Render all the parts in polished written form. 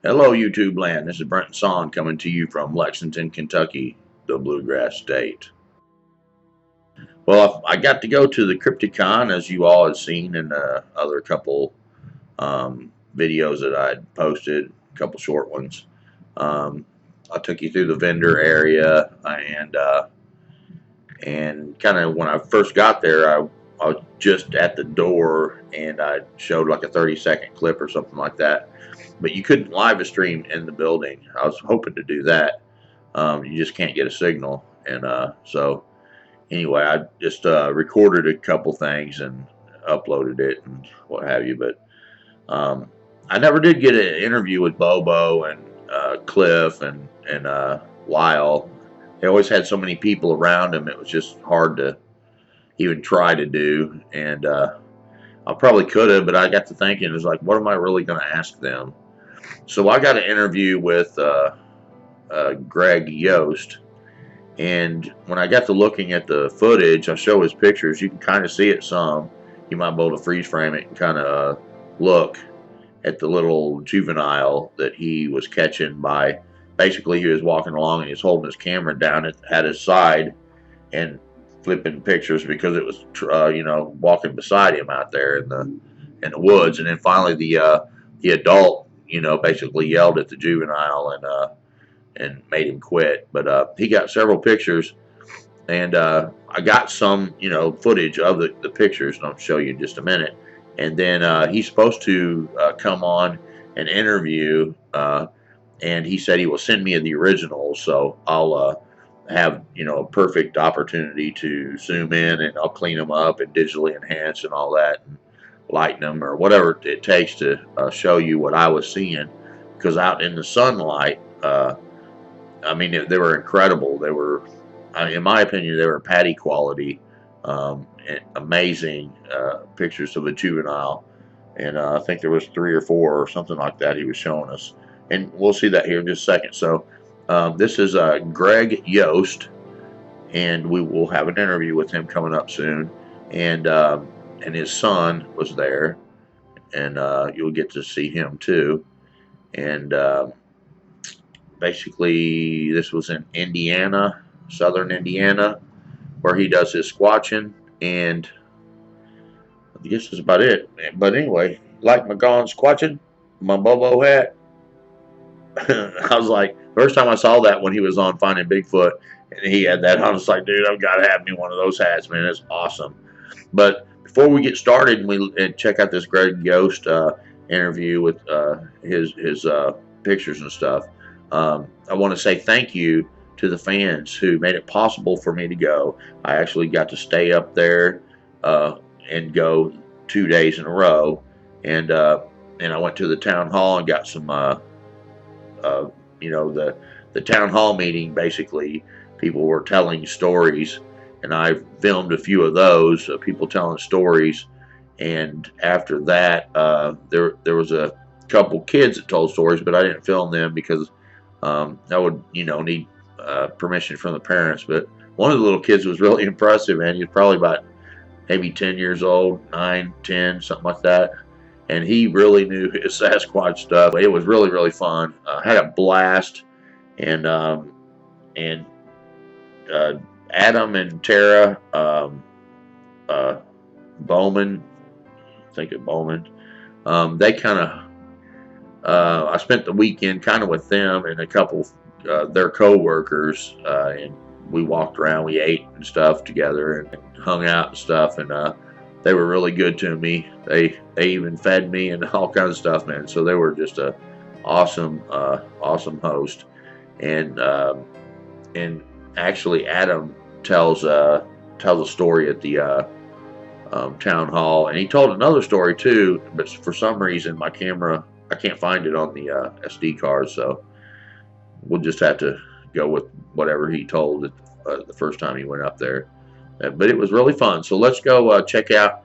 Hello, YouTube land. This is Brenton Sawin coming to you from Lexington, Kentucky, the Bluegrass State. Well, I got to go to the CryptidCon, as you all have seen in the other couple videos that I'd posted, a couple short ones. I took you through the vendor area, and kind of when I first got there, I was just at the door, and I showed like a 30-second clip or something like that. But you couldn't live stream in the building. I was hoping to do that. You just can't get a signal. And so anyway, I just recorded a couple things and uploaded it and what have you. But I never did get an interview with Bobo and Cliff and Lyle. They always had so many people around them. It was just hard to even try to do. And I probably could have, but I got to thinking, it was like, what am I really going to ask them? So I got an interview with Greg Yost, and when I got to looking at the footage, I show his pictures, you can kind of see it some. You might be able to freeze frame it and kind of look at the little juvenile that he was catching by, basically he was walking along and he was holding his camera down at his side and flipping pictures because it was, you know, walking beside him out there in the woods. And then finally the adult, you know, basically yelled at the juvenile and made him quit. But he got several pictures, and I got some, you know, footage of the pictures, and I'll show you in just a minute. And then he's supposed to come on an interview, and he said he will send me the originals, so I'll have, you know, a perfect opportunity to zoom in, and I'll clean them up and digitally enhance and all that, and lighten them or whatever it takes to show you what I was seeing. Because out in the sunlight, I mean, they were incredible. They were, in my opinion, they were patty quality, amazing pictures of a juvenile. And I think there was 3 or 4 or something like that he was showing us. And we'll see that here in just a second. So this is Greg Yost, and we will have an interview with him coming up soon. And his son was there, and you'll get to see him too. And basically, this was in Indiana, southern Indiana, where he does his squatching, and I guess that's about it. But anyway, like my gone squatching, my Bobo hat. I was like, first time I saw that when he was on Finding Bigfoot, and he had that, I was like, dude, I've got to have me one of those hats, man. It's awesome. But before we get started and check out this Greg Yost interview with his pictures and stuff, I want to say thank you to the fans who made it possible for me to go. I actually got to stay up there and go 2 days in a row, and I went to the town hall and got some, you know, the town hall meeting. Basically, people were telling stories, and I filmed a few of those, people telling stories. And after that, there was a couple kids that told stories, but I didn't film them because I would, you know, need permission from the parents. But one of the little kids was really impressive, man. He was probably about maybe 10 years old, 9, 10, something like that. And he really knew his Sasquatch stuff. It was really, really fun. Had a blast. And Adam and Tara Baughman, I think of Baughman, they kind of, I spent the weekend kind of with them and a couple their co-workers, and we walked around, we ate and stuff together and hung out and stuff, and they were really good to me. They even fed me and all kinds of stuff, man. So they were just a awesome host. And actually Adam tells a story at the town hall, and he told another story too, but for some reason my camera, I can't find it on the SD card, so we'll just have to go with whatever he told the first time he went up there. But it was really fun. So let's go check out,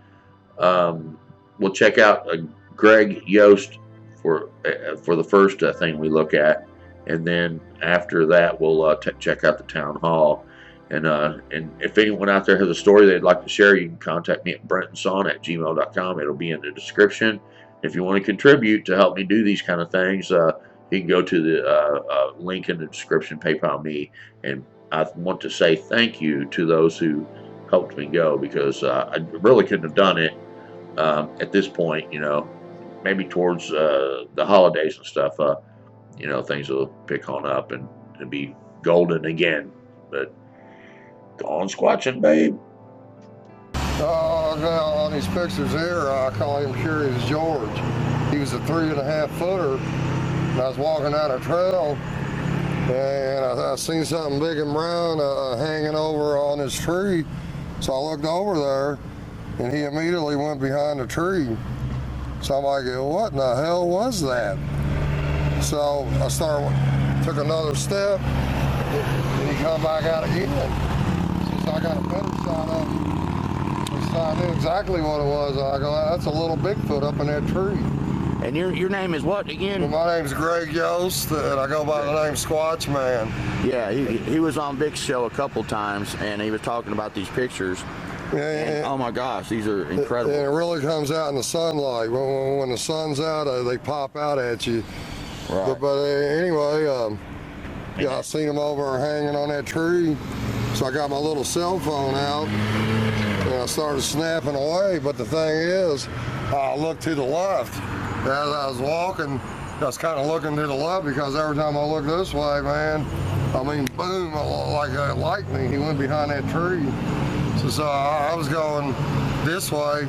we'll check out Greg Yost for the first thing we look at, and then after that we'll check out the town hall. And if anyone out there has a story they'd like to share, you can contact me at brentonsawin@gmail.com. It'll be in the description. If you want to contribute to help me do these kind of things, you he can go to the link in the description, PayPal me, and I want to say thank you to those who helped me go, because I really couldn't have done it at this point. Maybe towards the holidays and stuff, things will pick on up and be golden again. But go on squatching, babe. On these pictures here, I call him Curious George. He was a 3.5 footer, and I was walking down a trail, and I seen something big and brown hanging over on this tree. So I looked over there, and he immediately went behind the tree. So I'm like, what in the hell was that? So I took another step, and he come back out again. So I got a better shot of him. So I knew exactly what it was. I go, that's a little Bigfoot up in that tree. And your name is what again? Well, my name's Greg Yost, and I go by the name Squatchman. Yeah, he was on Vic's show a couple times, and he was talking about these pictures. And, oh my gosh, these are incredible. And it really comes out in the sunlight. When the sun's out, they pop out at you. Right. But anyway, I seen him over hanging on that tree. So I got my little cell phone out, and I started snapping away. But the thing is, I looked to the left. As I was walking, I was kind of looking to the left, because every time I look this way, man, I mean, boom, like lightning, he went behind that tree. So I was going this way,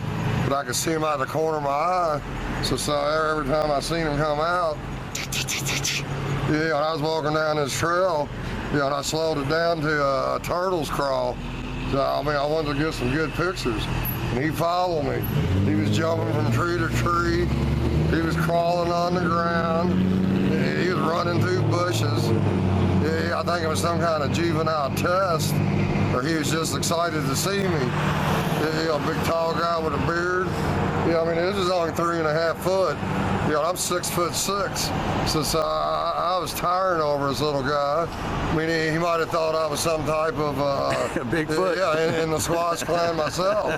but I could see him out of the corner of my eye. So every time I seen him come out, and I was walking down this trail, and I slowed it down to a turtle's crawl. So I wanted to get some good pictures. And he followed me. He was jumping from tree to tree. He was crawling on the ground. He was running through bushes. I think it was some kind of juvenile test, or he was just excited to see me. A big tall guy with a beard. This is only 3.5 foot. I'm 6'6". So I was tiring over this little guy. He might have thought I was some type of Bigfoot. Yeah, in the Squatch clan myself.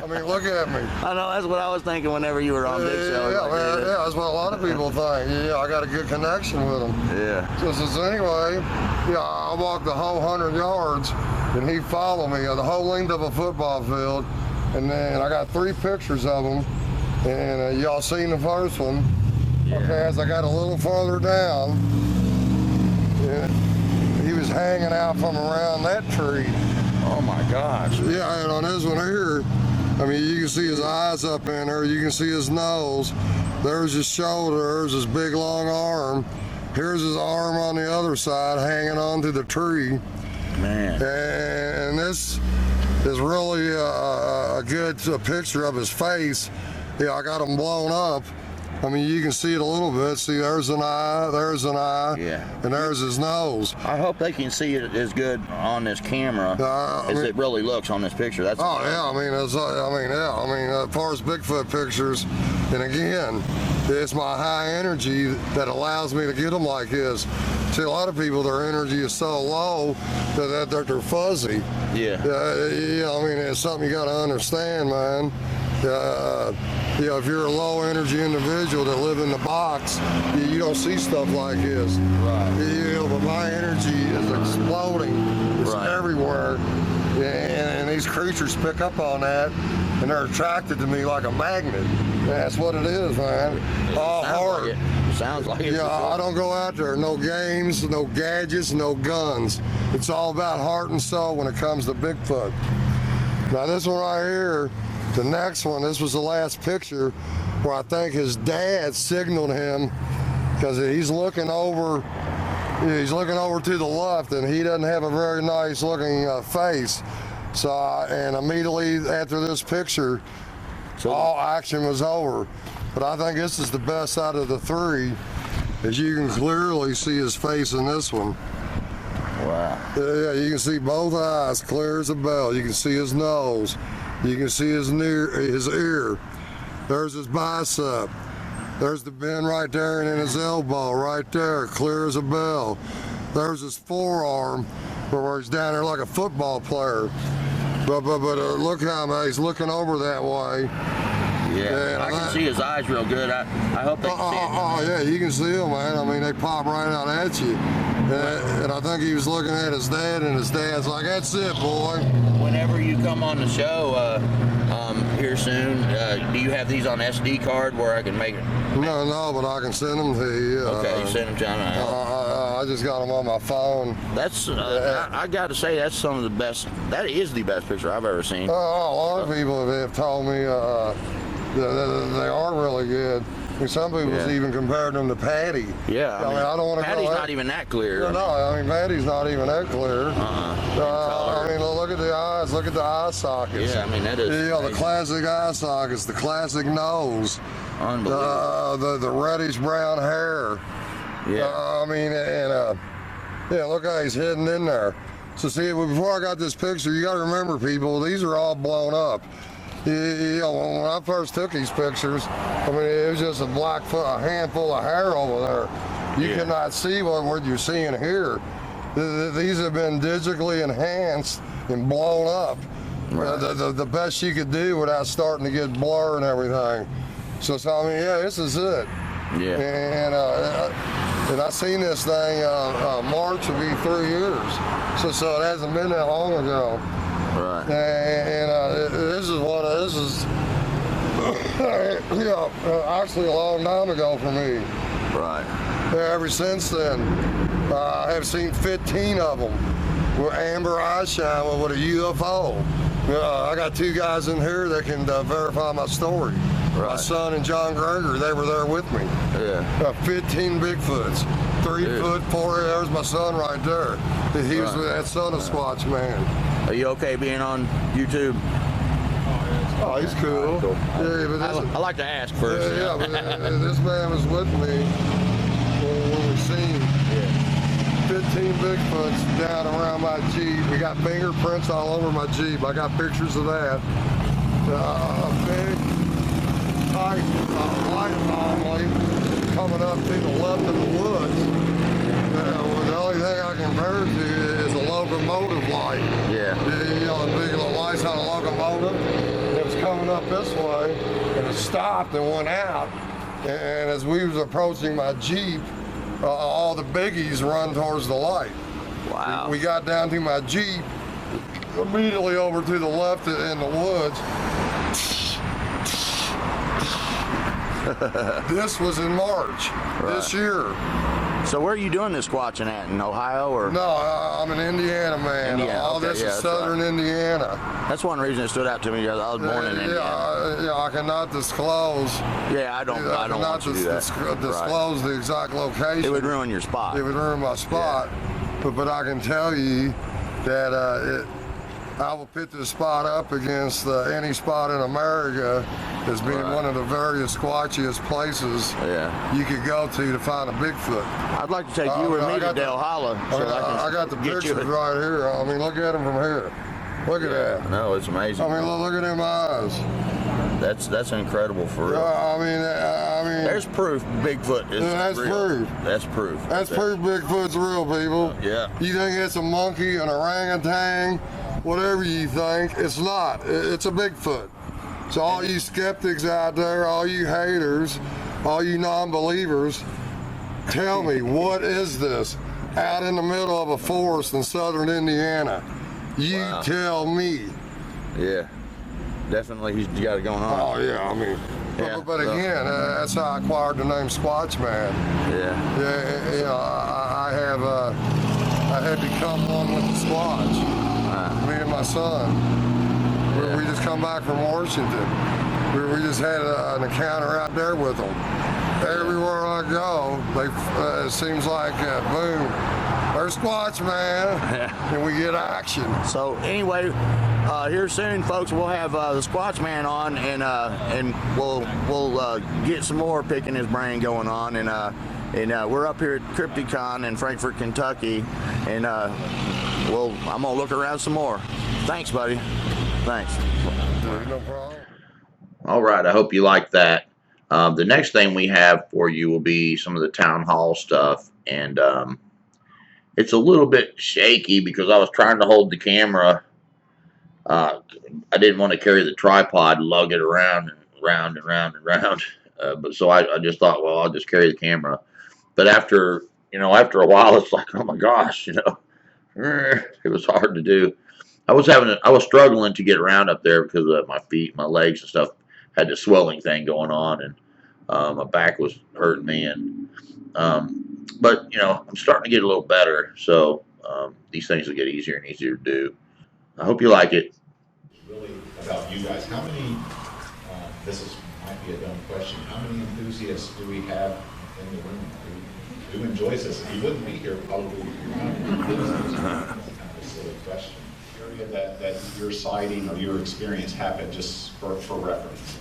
Look at me. I know, that's what I was thinking whenever you were on Vic's show. Yeah, that's what a lot of people think. I got a good connection with him. Yeah. So anyway, I walked the whole 100 yards, and he followed me the whole length of a football field. And then I got 3 pictures of him, and y'all seen the first one. Yeah. Okay, as I got a little farther down, he was hanging out from around that tree. Oh my gosh. Yeah, and on this one here, you can see his eyes up in there, you can see his nose, there's his shoulder, there's his big long arm, here's his arm on the other side hanging onto the tree. Man. And this is really a good picture of his face. I got him blown up. You can see it a little bit. See, there's an eye, Yeah. and there's his nose. I hope they can see it as good on this camera as it really looks on this picture. That's as far as Bigfoot pictures, and again, it's my high energy that allows me to get them like this. See, a lot of people, their energy is so low that they're fuzzy. Yeah. It's something you got to understand, man. If you're a low energy individual that live in the box, you don't see stuff like this. Right. But my energy is exploding. It's everywhere. And these creatures pick up on that, and they're attracted to me like a magnet. That's what it is, man. All heart. Sounds like it. I don't go out there. No games, no gadgets, no guns. It's all about heart and soul when it comes to Bigfoot. Now this one right here, the next one, this was the last picture where I think his dad signaled him, because he's looking over to the left, and he doesn't have a very nice looking face. So, and immediately after this picture, all action was over. But I think this is the best out of the 3, as you can clearly see his face in this one. Wow. Yeah, you can see both eyes clear as a bell. You can see his nose. You can see his ear. There's his bicep. There's the bend right there, and then his elbow right there, clear as a bell. There's his forearm, where he's down there like a football player. But look how he's looking over that way. Yeah, I can see his eyes real good. I hope they can see it. Oh, yeah, you can see them, man. I mean, they pop right out at you. And I think he was looking at his dad, and his dad's like, "That's it, boy." Whenever you come on the show here soon, do you have these on SD card where I can make it? No, but I can send them to you. Okay, you send them to me. I just got them on my phone. That's I got to say that's some of the best. That is the best picture I've ever seen. A lot of people have told me they are really good. I mean, some people even compared them to Patty. Yeah, I mean, I don't want to. Patty's not even that clear. No, I mean Patty's not even that clear. I mean, look at the eyes. Look at the eye sockets. Yeah, I mean that is. The classic eye sockets, the classic nose. Unbelievable. The reddish brown hair. Yeah. I mean, and look how he's hidden in there. So see, before I got this picture, you got to remember, people, these are all blown up. You know, when I first took these pictures, I mean, it was just a handful of hair over there. You cannot see what you're seeing here. These have been digitally enhanced and blown up. Right. The best you could do without starting to get blur and everything. So I mean, yeah, this is it. Yeah. And I seen this thing, March will be 3 years. So it hasn't been that long ago. Right. And this is actually a long time ago for me. Right. Ever since then, I have seen 15 of them with amber eye shine with a UFO. I got 2 guys in here that can verify my story. Right. My son and John Greger, they were there with me. Yeah. 15 Bigfoots, 3 foot 4. There's my son right there. He was that son of Squatchman. Are you okay being on YouTube? Oh, he's cool. Yeah, but I like to ask first. Yeah, but this man was with me when we seen 15 Bigfoots down around my Jeep. We got fingerprints all over my Jeep. I got pictures of that. A big, tight light anomaly coming up to the left of the woods. The only thing I can compare it to is a locomotive light. Yeah. You know, the big lights on a locomotive. It was coming up this way, and it stopped and went out. And as we was approaching my Jeep, all the biggies run towards the light. Wow. We got down to my Jeep, immediately over to the left in the woods. This was in March this year. So where are you doing this squatching at? In Ohio or? No, I'm in Indiana, man. All this is southern Indiana. That's one reason it stood out to me. I was born in Indiana. Yeah, I cannot disclose. Yeah, I don't want you to do that. Disclose the exact location. It would ruin your spot. It would ruin my spot. Yeah. But I can tell you that I will put this spot up against any spot in America as being one of the various squatchiest places you could go to find a Bigfoot. I'd like to take you with me to Del Holla. I got the pictures right here. I mean, look at them from here. Look at that. No, it's amazing. I mean, look at them eyes. That's incredible for real. I mean, there's proof Bigfoot is real. That's proof. That's proof Bigfoot's real, people. Yeah. You think it's a monkey, an orangutan, whatever you think, it's not. It's a Bigfoot. So all you skeptics out there, all you haters, all you non-believers, tell me, what is this out in the middle of a forest in southern Indiana? You tell me. Yeah, definitely he's got it going on. Oh yeah, I mean, but again, that's how I acquired the name Squatchman. Yeah. You know, I had become one with the Squatch. Me and my son. We just come back from Washington. We just had an encounter out there with them. Everywhere I go, it seems like, boom, there's Squatch, man, and we get action. So anyway, here soon, folks, we'll have the Squatch man on, and we'll get some more picking his brain going on, and we're up here at CryptidCon in Frankfort, Kentucky, and I'm gonna look around some more. Thanks, buddy. Thanks. No problem. All right, I hope you like that. The next thing we have for you will be some of the town hall stuff, and it's a little bit shaky because I was trying to hold the camera. I didn't want to carry the tripod, lug it around, and round and round and round. But so I just thought, well, I'll just carry the camera. But after a while, it's like, oh my gosh, it was hard to do. I was struggling to get around up there because of my feet, my legs and stuff had the swelling thing going on, and my back was hurting me. And but I'm starting to get a little better, so these things will get easier and easier to do. I hope you like it. Really about you guys. How many? Might be a dumb question. How many enthusiasts do we have in the room who enjoys this? If you wouldn't be here, probably you're not enthusiast. That's kind of a silly question. Area that your sighting or your experience happened, just for reference.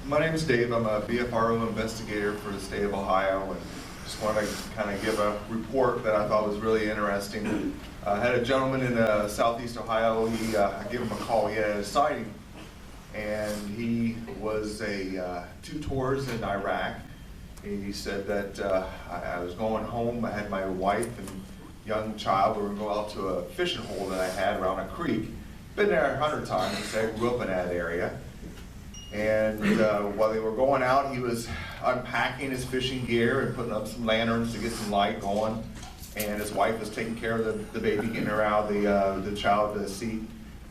My name is Dave. I'm a BFRO investigator for the state of Ohio, and just want to kind of give a report that I thought was really interesting. I had a gentleman in southeast Ohio. I gave him a call. He had a sighting, and he was 2 tours in Iraq. He said that I was going home. I had my wife and young child. We were going to go out to a fishing hole that I had around a creek. Been there 100 times. He said I grew up in that area. And while they were going out, he was unpacking his fishing gear and putting up some lanterns to get some light going. And his wife was taking care of the baby, getting her out of the child seat.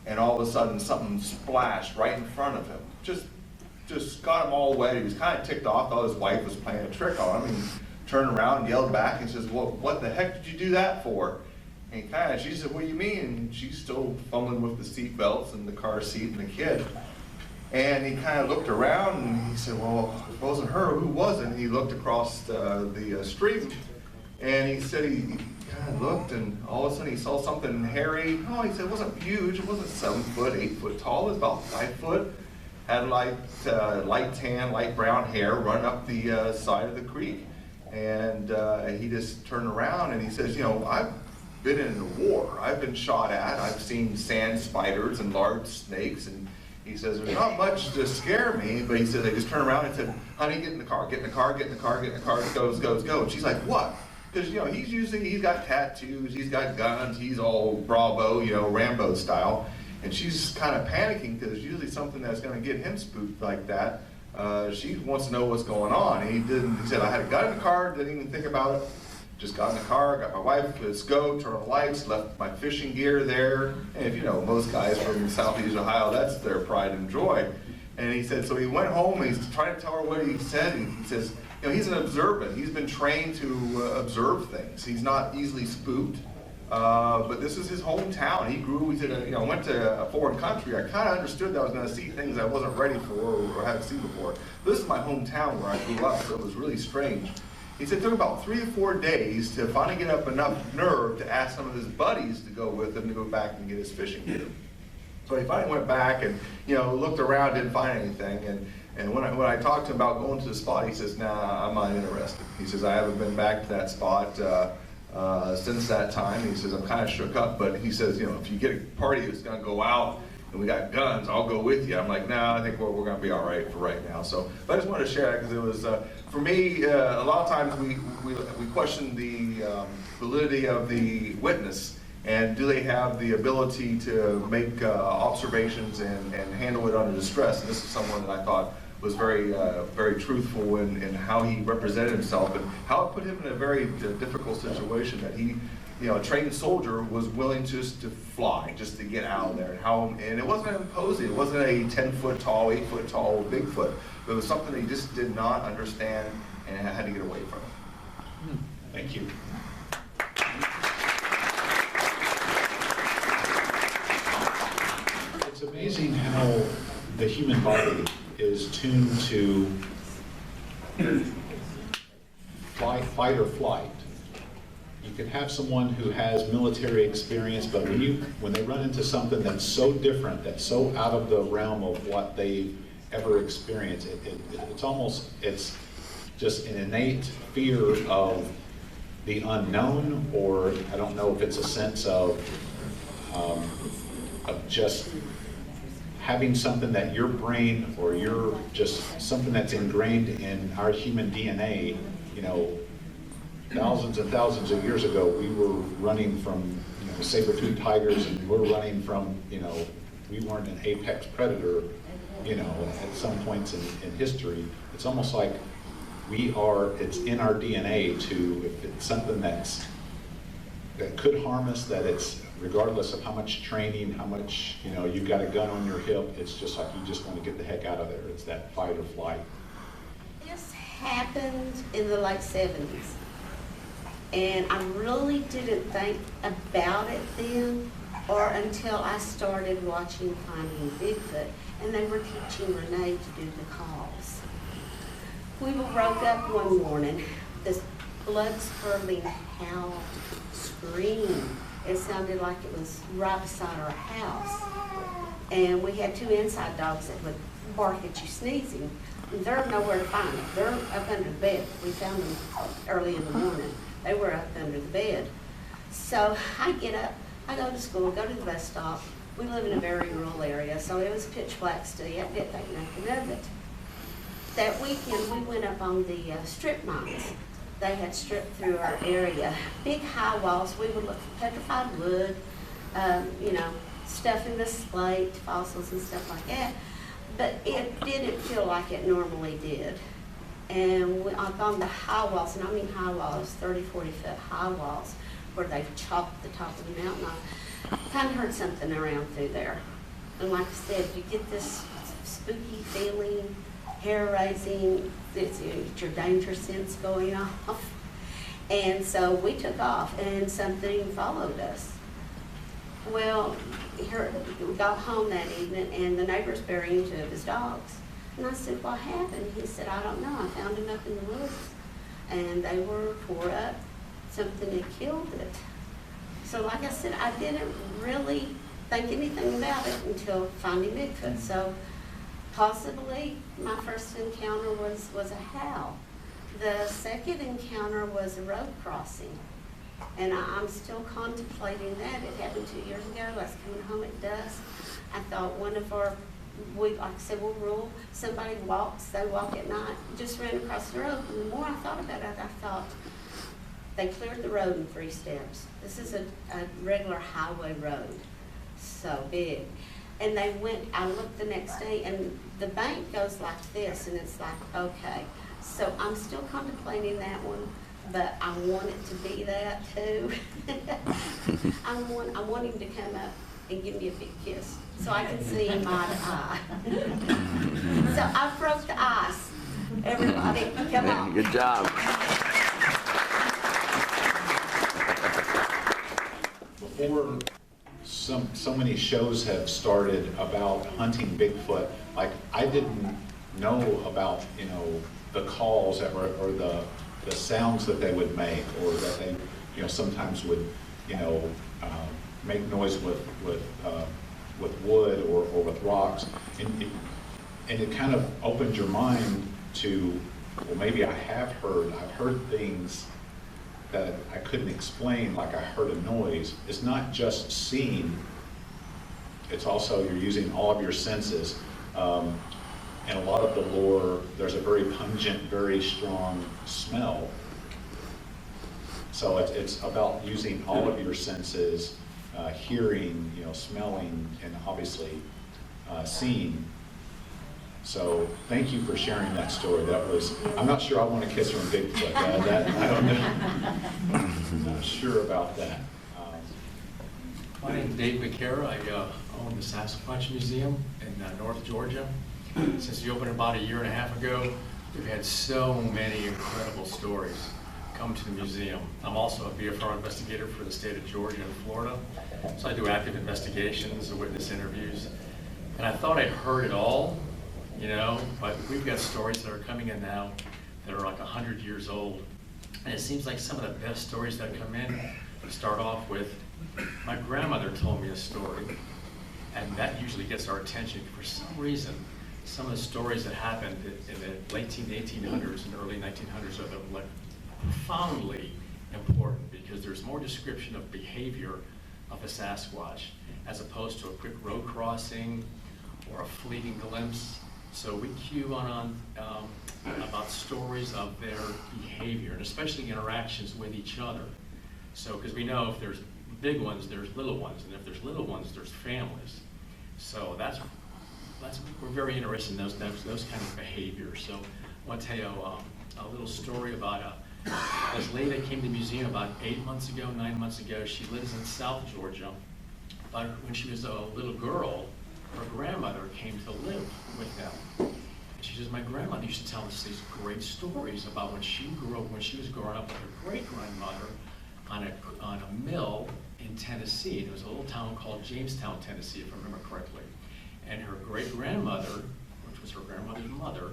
And all of a sudden, something splashed right in front of him. Just got him all wet. He was kind of ticked off. Thought his wife was playing a trick on him. And he turned around and yelled back and says, "Well, what the heck did you do that for?" And she said, "What do you mean?" And she's still fumbling with the seat belts and the car seat and the kid. And he kind of looked around and he said, "Well, if it wasn't her, who was it?" And he looked across the street, and he said he kind of looked, and all of a sudden he saw something hairy. Oh, he said it wasn't huge. It wasn't 7 foot, 8 foot tall. It was about 5 foot. Had light tan, light brown hair running up the side of the creek. And he just turned around and he says, "I've been in the war. I've been shot at. I've seen sand spiders and large snakes." And he says, "There's not much to scare me," but he said, they just turned around and said, "Honey, get in the car, get in the car, get in the car, get in the car, go. And she's like, "What?" Because, he's got tattoos, he's got guns, he's all Bravo, Rambo style. And she's kind of panicking because usually something that's going to get him spooked like that, she wants to know what's going on. And he said, "I had got in the car, didn't even think about it. Just got in the car, got my wife, let's go, turn on the lights, left my fishing gear there." And if most guys from southeast Ohio, that's their pride and joy. And he said, so he went home and he's trying to tell her what he said. And he says, he's an observant. He's been trained to observe things. He's not easily spooked. But this is his hometown. He grew, he said, went to a foreign country. I kind of understood that I was going to see things I wasn't ready for or hadn't seen before. This is my hometown where I grew up, so it was really strange. He said it took about 3 to 4 days to finally get up enough nerve to ask some of his buddies to go with him to go back and get his fishing gear. So he finally went back and looked around, didn't find anything. And when I talked to him about going to the spot, he says, "Nah, I'm not interested." He says, "I haven't been back to that spot since that time." He says, "I'm kind of shook up," but he says, "If you get a party that's going to go out and we got guns, I'll go with you." I'm like, "No, I think we're going to be all right for right now." So I just wanted to share that because it was, for me, a lot of times we question the validity of the witness and do they have the ability to make observations and handle it under distress. And this is someone that I thought was very truthful in how he represented himself and how it put him in a very difficult situation that he, a trained soldier was willing just to fly, just to get out of there. And it wasn't imposing. It wasn't a 10-foot tall, 8-foot tall Bigfoot. It was something that he just did not understand and had to get away from it. Thank you. It's amazing how the human body is tuned to fight or flight. You can have someone who has military experience, but when they run into something that's so different, that's so out of the realm of what they've ever experienced, it's just an innate fear of the unknown, or I don't know if it's a sense of just having something that your brain or just something that's ingrained in our human DNA. Thousands and thousands of years ago, we were running from saber-toothed tigers, and we're running from we weren't an apex predator you know, at some points in history, it's almost like it's in our DNA to, if it's something that could harm us, that it's, regardless of how much training, how much, you know, you've got a gun on your hip, it's just like you just want to get the heck out of there. It's that fight or flight. This happened in the late 70s. And I really didn't think about it then, or until I started watching Finding Bigfoot, and they were teaching Renee to do the calls. We woke up one morning, this blood-curdling howl scream. It sounded like it was right beside our house. And we had 2 inside dogs that would bark at you sneezing. And they're nowhere to find them. They're up under the bed. We found them early in the morning. They were up under the bed. So I get up, I go to school, go to the bus stop. We live in a very rural area, so it was pitch black still. I didn't think nothing of it. That weekend, we went up on the strip mines. They had stripped through our area. Big high walls. We would look for petrified wood, you know, stuff in the slate, fossils and stuff like that. But it didn't feel like it normally did. And on the high walls, and I mean high walls, 30, 40 foot high walls, where they've chopped the top of the mountain off, I kind of heard something around through there. And like I said, you get this spooky feeling, hair raising, it's your danger sense going off. And so we took off, and something followed us. Well, we got home that evening, and the neighbor's burying 2 of his dogs. And I said, what happened? He said, I don't know. I found them up in the woods, and they were tore up. Something had killed it. So like I said, I didn't really think anything about it until Finding Bigfoot. So possibly my first encounter was a howl. The second encounter was a road crossing. And I'm still contemplating that. It happened 2 years ago. I was coming home at dusk. I thought one of our, like I said, we'll rule, somebody walks, they walk at night, just ran across the road. And the more I thought about it, I thought, they cleared the road in 3 steps. This is a regular highway road, so big. And they went, I looked the next day, and the bank goes like this, and it's like, okay. So I'm still contemplating that one, but I want it to be that too. I want him to come up and give me a big kiss, so I can see him eye to eye. So I broke the ice. Everybody, come on. Good job. Before so many shows have started about hunting Bigfoot, like I didn't know about, you know, the calls that were, or the sounds that they would make, or that they, you know, sometimes would, you know, make noise with wood or with rocks, and it kind of opened your mind to, well, maybe I've heard things that I couldn't explain, like I heard a noise. It's not just seeing, it's also you're using all of your senses. And a lot of the lore, there's a very pungent, very strong smell. So it's about using all of your senses, hearing, you know, smelling, and obviously seeing. So thank you for sharing that story. That was, I'm not sure I want to kiss from Bigfoot. That I don't know. I'm not sure about that. My name is Dave McCara. I own the Sasquatch Museum in North Georgia. Since we opened about 1.5 years ago, we've had so many incredible stories come to the museum. I'm also a BFR investigator for the state of Georgia and Florida. So I do active investigations, witness interviews. And I thought I heard it all, you know, but we've got stories that are coming in now that are like 100 years old. And it seems like some of the best stories that come in start off with, my grandmother told me a story, and that usually gets our attention. For some reason, some of the stories that happened in the late 1800s and early 1900s are like profoundly important, because there's more description of behavior of a Sasquatch as opposed to a quick road crossing or a fleeting glimpse. So we cue on about stories of their behavior, and especially interactions with each other. So, because we know if there's big ones, there's little ones, and if there's little ones, there's families. So that's we're very interested in those kind of behaviors. So I want to tell you a little story about this lady that came to the museum about 9 months ago. She lives in South Georgia. But when she was a little girl, her grandmother came to live with them. And she says, my grandmother used to tell us these great stories about when she was growing up with her great-grandmother on a mill in Tennessee. There was a little town called Jamestown, Tennessee, if I remember correctly. And her great-grandmother, which was her grandmother's mother,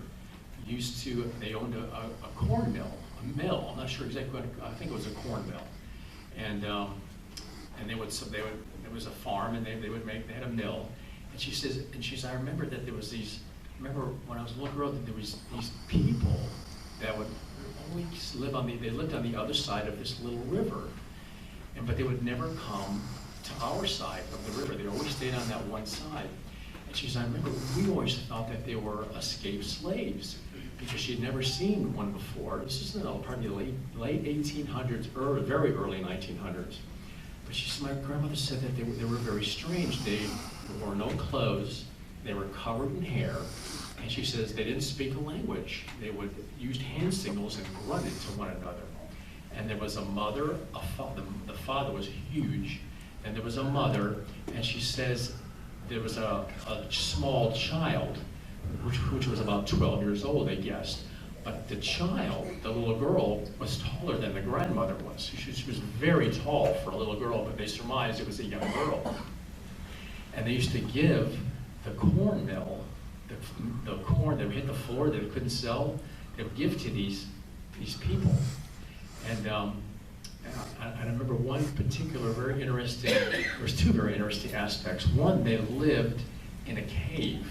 they owned a corn mill, a mill. I'm not sure exactly what, I think it was a corn mill. And there was a farm, and they had a mill. And she says, I remember that there was remember when I was a little girl, that there was these people that would always live they lived on the other side of this little river. But they would never come to our side of the river. They always stayed on that one side. And she says, I remember we always thought that they were escaped slaves because she had never seen one before. This is probably the late 1800s, or very early 1900s. But she said, my grandmother said that they were very strange. They wore no clothes. They were covered in hair. And she says they didn't speak a language. They would use hand signals and grunted to one another. And there was a mother, the father was huge, and there was a mother, and she says there was a small child, which was about 12 years old, they guessed. But the child, the little girl, was taller than the grandmother was. She was very tall for a little girl, but they surmised it was a young girl. And they used to give the corn mill, the corn that would hit the floor that they couldn't sell, they would give to these people. And I remember one particular very interesting, there's two very interesting aspects. One, they lived in a cave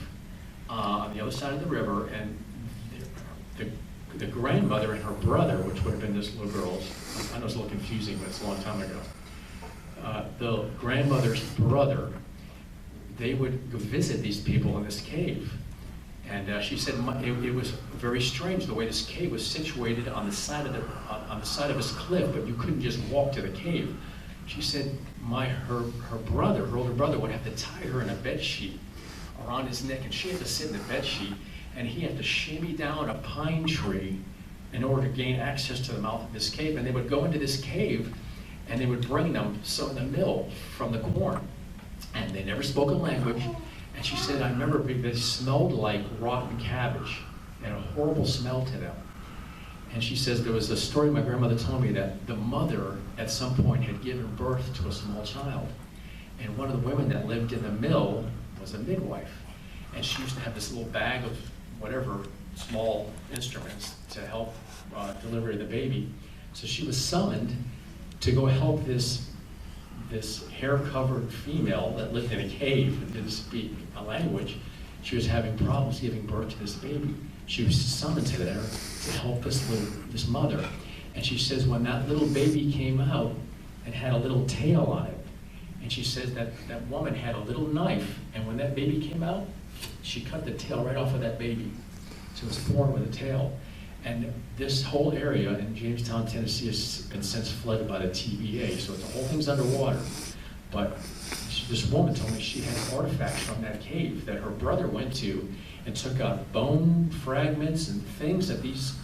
on the other side of the river, and the grandmother and her brother, which would have been this little girl's, I know it's a little confusing, but it's a long time ago. The grandmother's brother, they would go visit these people in this cave. And she said it was very strange the way this cave was situated on the side of this cliff, but you couldn't just walk to the cave. She said her older brother would have to tie her in a bed sheet around his neck, and she had to sit in the bed sheet, and he had to shimmy down a pine tree in order to gain access to the mouth of this cave. And they would go into this cave, and they would bring them some of the mill from the corn, and they never spoke a language. And she said, I remember they smelled like rotten cabbage. They had a horrible smell to them. And she says there was a story my grandmother told me that the mother at some point had given birth to a small child. And one of the women that lived in the mill was a midwife. And she used to have this little bag of whatever small instruments to help deliver the baby. So she was summoned to go help this hair-covered female that lived in a cave and didn't speak a language. She was having problems giving birth to this baby. She was summoned to there to help this mother. And she says when that little baby came out, it had a little tail on it. And she says that woman had a little knife, and when that baby came out, she cut the tail right off of that baby. So it was born with a tail. And this whole area in Jamestown, Tennessee has been since flooded by the TVA, so the whole thing's underwater. But this woman told me she had artifacts from that cave that her brother went to and took out bone fragments and things that these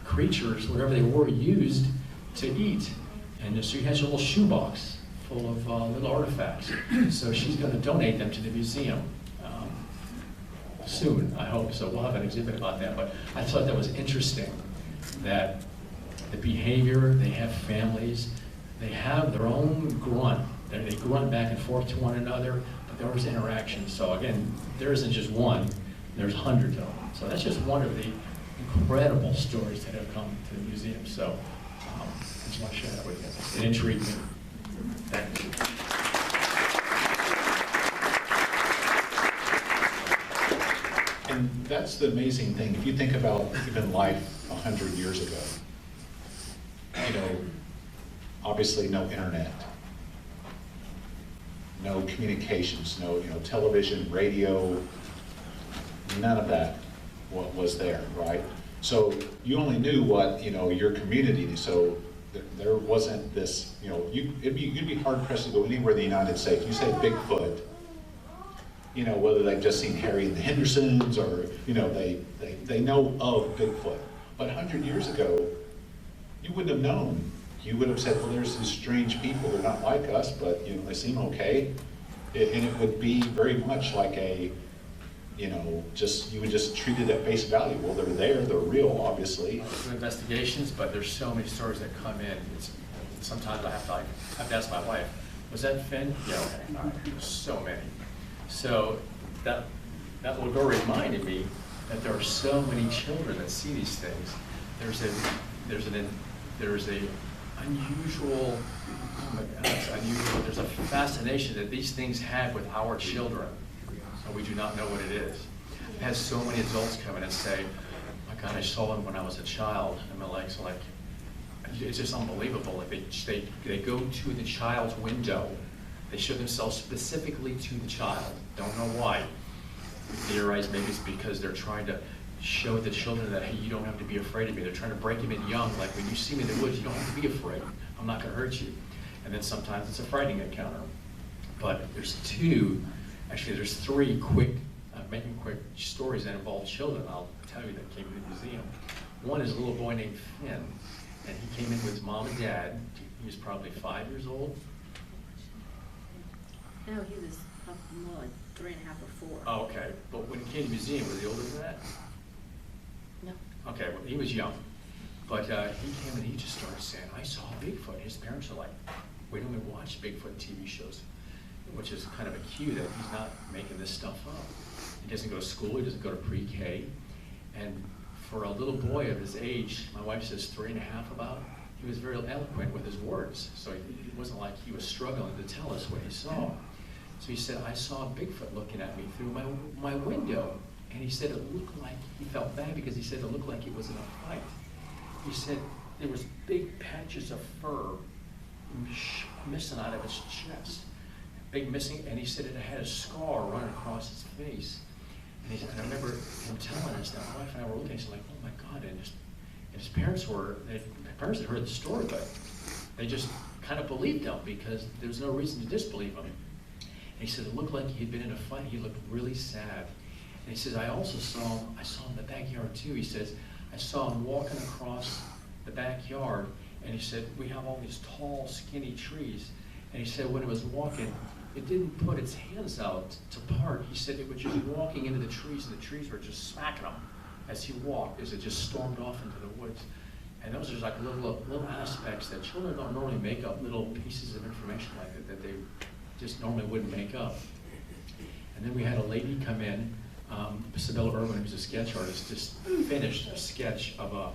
creatures, whatever they were, used to eat. And so she has a little shoebox full of little artifacts. So she's going to donate them to the museum. Soon, I hope. So we'll have an exhibit about that. But I thought that was interesting, that the behavior, they have families, they have their own grunt. They grunt back and forth to one another, but there was interaction. So again, there isn't just one, there's hundreds of them. So that's just one of the incredible stories that have come to the museum. So I just want to share that with you. It intrigued me. Thank you. And that's the amazing thing. If you think about even life 100 years ago, obviously no internet, no communications, no television, radio, none of that was there, right? So you only knew what your community. So there wasn't this. You'd be hard pressed to go anywhere in the United States. You say Bigfoot, you know, whether they've just seen Harry and the Hendersons, or, you know, they know of Bigfoot. But 100 years ago, you wouldn't have known. You would have said, well, there's these strange people, they're not like us, but, you know, they seem okay. And it would be very much like a, you know, just, you would just treat it at face value. Well, they're there, they're real, obviously. Do investigations, but there's so many stories that come in. Sometimes I have to ask my wife, was that Finn? Yeah, okay, all right. There's so many. So that little girl reminded me that there are so many children that see these things. There's a unusual, oh my God, it's unusual. There's a fascination that these things have with our children, and we do not know what it is. I've had so many adults come in and say, oh my God, I saw one when I was a child, and my legs are like, it's just unbelievable. Like they go to the child's window. They show themselves specifically to the child. Don't know why. We theorize maybe it's because they're trying to show the children that, hey, you don't have to be afraid of me. They're trying to break them in young, like when you see me in the woods, you don't have to be afraid. I'm not going to hurt you. And then sometimes it's a frightening encounter. But there's there's three quick, making quick stories that involve children. I'll tell you that came to the museum. One is a little boy named Finn, and he came in with his mom and dad. He was probably 5 years old. No, he was more like 3.5 or 4. Oh, okay, but when he came to the museum, was he older than that? No. Okay, well, he was young. But he came and he just started saying, I saw Bigfoot. His parents are like, we don't even watch Bigfoot TV shows, which is kind of a cue that he's not making this stuff up. He doesn't go to school, he doesn't go to pre-K. And for a little boy of his age, my wife says 3.5 about, he was very eloquent with his words. So it wasn't like he was struggling to tell us what he saw. So he said, I saw Bigfoot looking at me through my window. And he said it looked like, he felt bad because he said it looked like it was in a fight. He said there was big patches of fur missing out of his chest. Big missing, and he said it had a scar running across his face. And I remember him telling us that. My wife and I were looking, he's like, oh my God, and his parents had heard the story, but they just kind of believed him because there was no reason to disbelieve him. And he said it looked like he'd been in a fight. He looked really sad. And he says, I saw him in the backyard too. He says, I saw him walking across the backyard, and he said, we have all these tall, skinny trees. And he said when it was walking, it didn't put its hands out to part. He said it was just walking into the trees, and the trees were just smacking him as he walked, as it just stormed off into the woods. And those are just like little aspects that children don't normally make up, little pieces of information like that they just normally wouldn't make up. And then we had a lady come in, Isabella Irwin, who's a sketch artist, just finished a sketch of a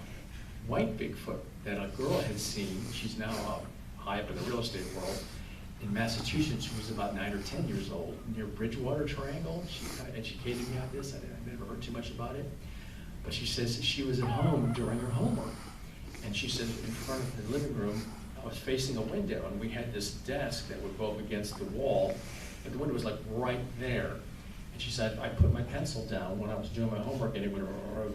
white Bigfoot that a girl had seen. She's now high up in the real estate world. In Massachusetts, she was about 9 or 10 years old, near Bridgewater Triangle. She kind of educated me on this. I never heard too much about it. But she says she was at home during her homework. And she said in front of the living room, I was facing a window, and we had this desk that would go up against the wall, and the window was like right there. And she said, I put my pencil down when I was doing my homework, and it would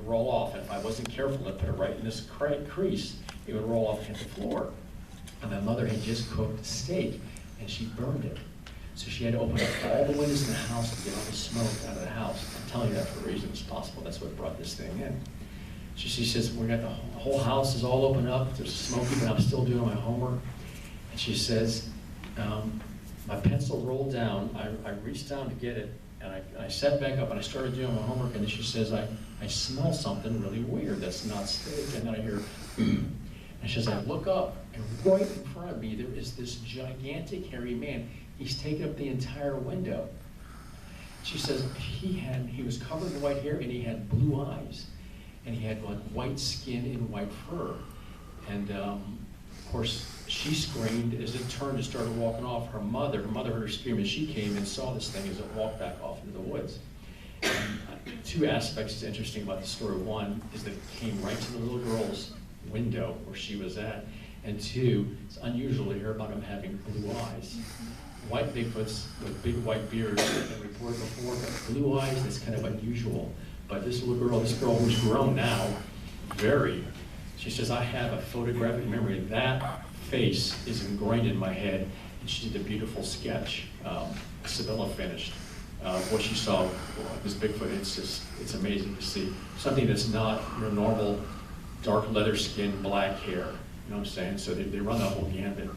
roll off. And if I wasn't careful, I put it right in this crease, it would roll off and hit the floor. And my mother had just cooked steak, and she burned it. So she had to open up all the windows in the house to get all the smoke out of the house. I'm telling you that for reasons possible. That's what brought this thing in. She says, we got the whole house is all open up. There's smoky, but I'm still doing my homework. And she says, my pencil rolled down. I reached down to get it, and I sat back up, and I started doing my homework. And then she says, I smell something really weird. That's not steak. And then I hear, and she says, I look up, and right in front of me, there is this gigantic, hairy man. He's taken up the entire window. She says he was covered in white hair, and he had blue eyes. And he had like white skin and white fur. And of course, she screamed as it turned and started walking off. Her mother heard her scream as she came and saw this thing as it walked back off into the woods. And two aspects is interesting about the story. One is that it came right to the little girl's window where she was at. And two, it's unusual to hear about him having blue eyes. White Bigfoots with big white beards have been reported before, but blue eyes, that's kind of unusual. But this little girl, who's grown now, she says, I have a photographic memory. That face is ingrained in my head, and she did a beautiful sketch. Isabella finished. what you saw, this Bigfoot, it's amazing to see. Something that's not your normal dark leather skin, black hair, you know what I'm saying? So they run the whole gambit.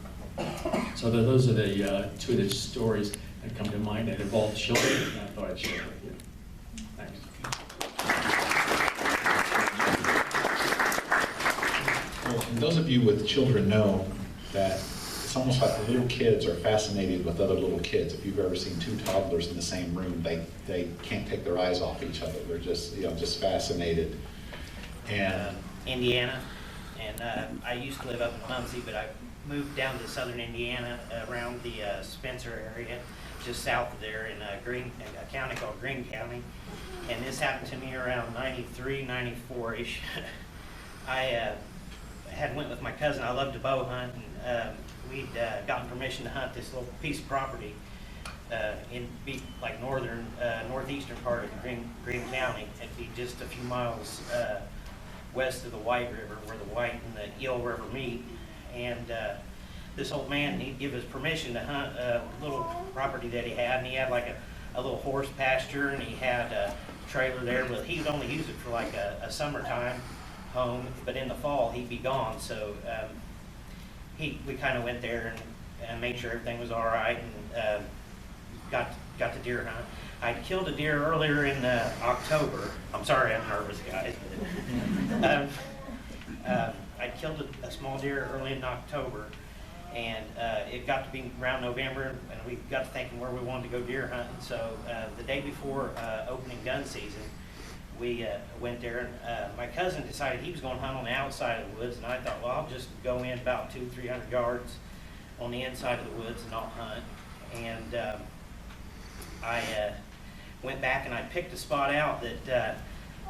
So those are the two of the stories that come to mind that involve children, and I thought I'd share it with you. Thanks. Well, and those of you with children know that it's almost like the little kids are fascinated with other little kids. If you've ever seen two toddlers in the same room, they can't take their eyes off each other. They're just, just fascinated. And Indiana, and I used to live up in Muncie, but I moved down to southern Indiana around the Spencer area, just south of there in a county called Greene County. And this happened to me around 93, 94-ish. I had went with my cousin. I loved to bow hunt, and we'd gotten permission to hunt this little piece of property in like northeastern part of Greene County. It'd be just a few miles west of the White River, where the White and the Eel River meet. And this old man, he'd give us permission to hunt a little property that he had, and he had like a little horse pasture, and he had a trailer there, but he would only use it for like a summertime home, but in the fall he'd be gone. So we kind of went there and made sure everything was all right, and got the deer hunt. I killed a deer earlier in October. I'm sorry, I'm nervous, guys. I killed a small deer early in October, and it got to be around November, and we got to thinking where we wanted to go deer hunting. So the day before opening gun season, we went there, and my cousin decided he was going to hunt on the outside of the woods, and I thought, well, I'll just go in about 200-300 yards on the inside of the woods and I'll hunt. And I went back and I picked a spot out that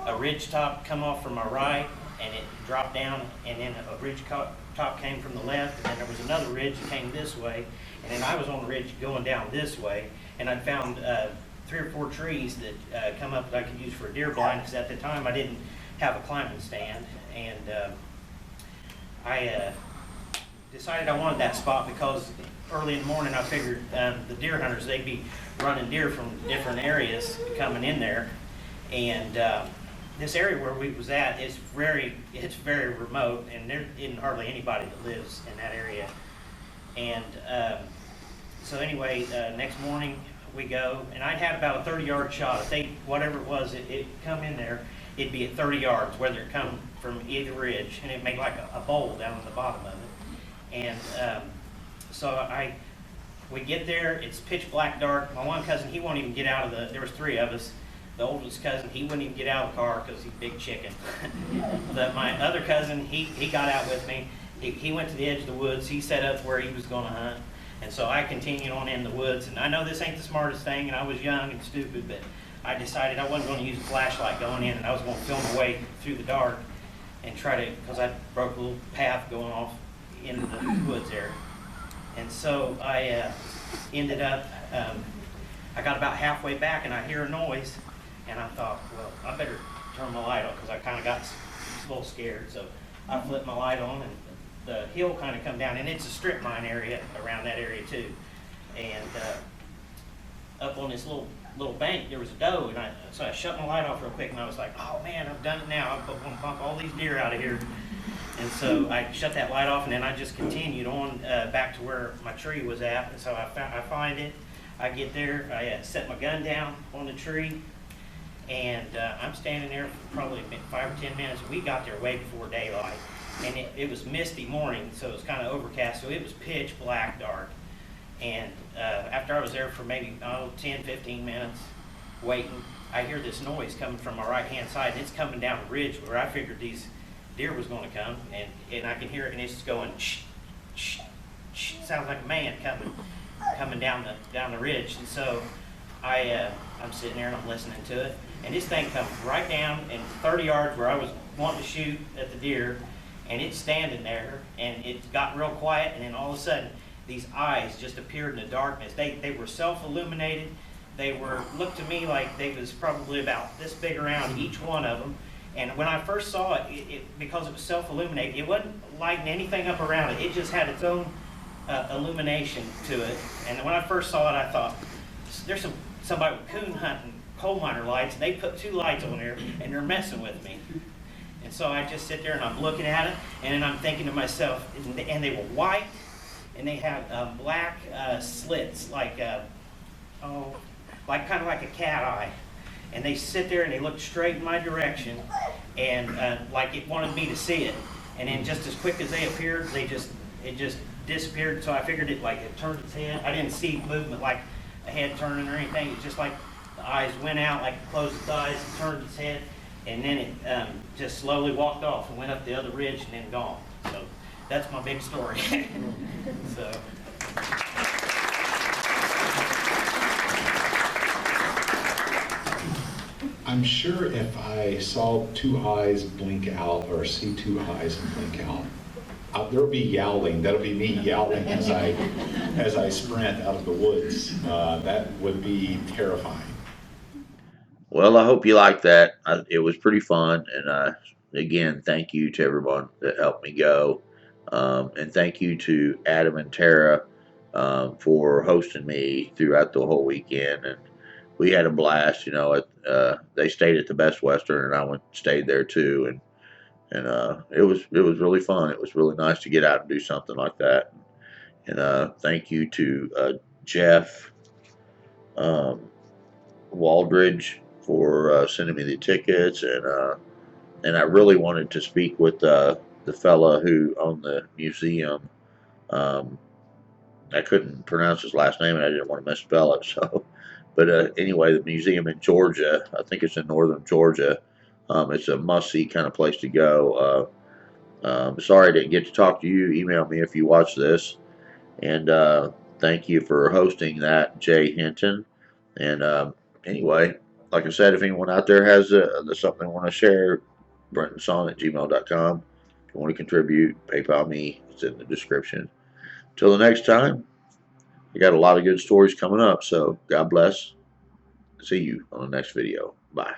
a ridge top come off from my right, and it dropped down, and then a ridge top came from the left, and then there was another ridge that came this way, and then I was on the ridge going down this way, and I found 3 or 4 trees that come up that I could use for a deer blind, because at the time I didn't have a climbing stand. And I decided I wanted that spot because early in the morning I figured the deer hunters, they'd be running deer from different areas coming in there. And this area where we was at is very remote, and there isn't hardly anybody that lives in that area. And so anyway, next morning we go, and I'd had about a 30-yard shot. If they, whatever it was, it come in there, it'd be at 30 yards, whether it come from either ridge, and it'd make like a bowl down on the bottom of it. And so we get there, it's pitch black dark. My one cousin, he won't even get out of there was 3 of us. The oldest cousin, he wouldn't even get out of the car because he's a big chicken. But my other cousin, he got out with me. He went to the edge of the woods. He set up where he was going to hunt. And so I continued on in the woods. And I know this ain't the smartest thing, and I was young and stupid, but I decided I wasn't going to use a flashlight going in, and I was going to film my way through the dark and try to, because I broke a little path going off into the woods there. And so I ended up, I got about halfway back, and I hear a noise. And I thought, well, I better turn my light on, because I kind of got a little scared. So I flipped my light on, and the hill kind of come down, and it's a strip mine area around that area too. And up on this little bank, there was a doe, and so I shut my light off real quick, and I was like, oh man, I've done it now. I'm going to bump all these deer out of here. And so I shut that light off, and then I just continued on back to where my tree was at. And so I find it, I get there, I set my gun down on the tree. And I'm standing there for probably 5 or 10 minutes. We got there way before daylight, and it was misty morning, so it was kind of overcast, so it was pitch black dark. And after I was there for maybe 10, 15 minutes waiting, I hear this noise coming from my right hand side, and it's coming down the ridge where I figured these deer was going to come, and I can hear it, and it's going shh, shh, shh. Sounds like a man coming down the ridge. And so I'm sitting there and I'm listening to it, and this thing comes right down in 30 yards where I was wanting to shoot at the deer, and it's standing there, and it got real quiet, and then all of a sudden these eyes just appeared in the darkness. They were self-illuminated. They looked to me like they was probably about this big around, each one of them. And when I first saw it, because it was self-illuminated, it wasn't lighting anything up around it. It just had its own illumination to it. And when I first saw it, I thought, there's some somebody with coon hunting coal miner lights, and they put 2 lights on there, and they're messing with me. And so I just sit there and I'm looking at it, and then I'm thinking to myself, and they were white, and they have black slits, like kind of like a cat eye. And they sit there and they look straight in my direction, and like it wanted me to see it. And then just as quick as they appeared, it just disappeared. So I figured it turned its head. I didn't see movement like a head turning or anything. It's just like the eyes went out, like it closed its eyes, and turned its head, and then it just slowly walked off and went up the other ridge and then gone. So that's my big story. So. I'm sure if I saw 2 eyes blink out, or see 2 eyes and blink out, there'll be yowling. That'll be me yowling as I sprint out of the woods. That would be terrifying. Well, I hope you liked that. It was pretty fun, and again, thank you to everyone that helped me go, and thank you to Adam and Tara for hosting me throughout the whole weekend. And we had a blast. They stayed at the Best Western, and I stayed there too, and it was really fun. It was really nice to get out and do something like that. And thank you to Jeff Waldridge for sending me the tickets, and I really wanted to speak with the fella who owned the museum. I couldn't pronounce his last name, and I didn't want to misspell it, so. But anyway, the museum in Georgia, I think it's in northern Georgia. It's a must-see kind of place to go. Sorry I didn't get to talk to you. Email me if you watch this. And thank you for hosting that, Jay Hinton. And anyway, like I said, if anyone out there has something they want to share, brentonsawin@gmail.com. If you want to contribute, PayPal me. It's in the description. Till the next time. I got a lot of good stories coming up, so God bless. See you on the next video. Bye.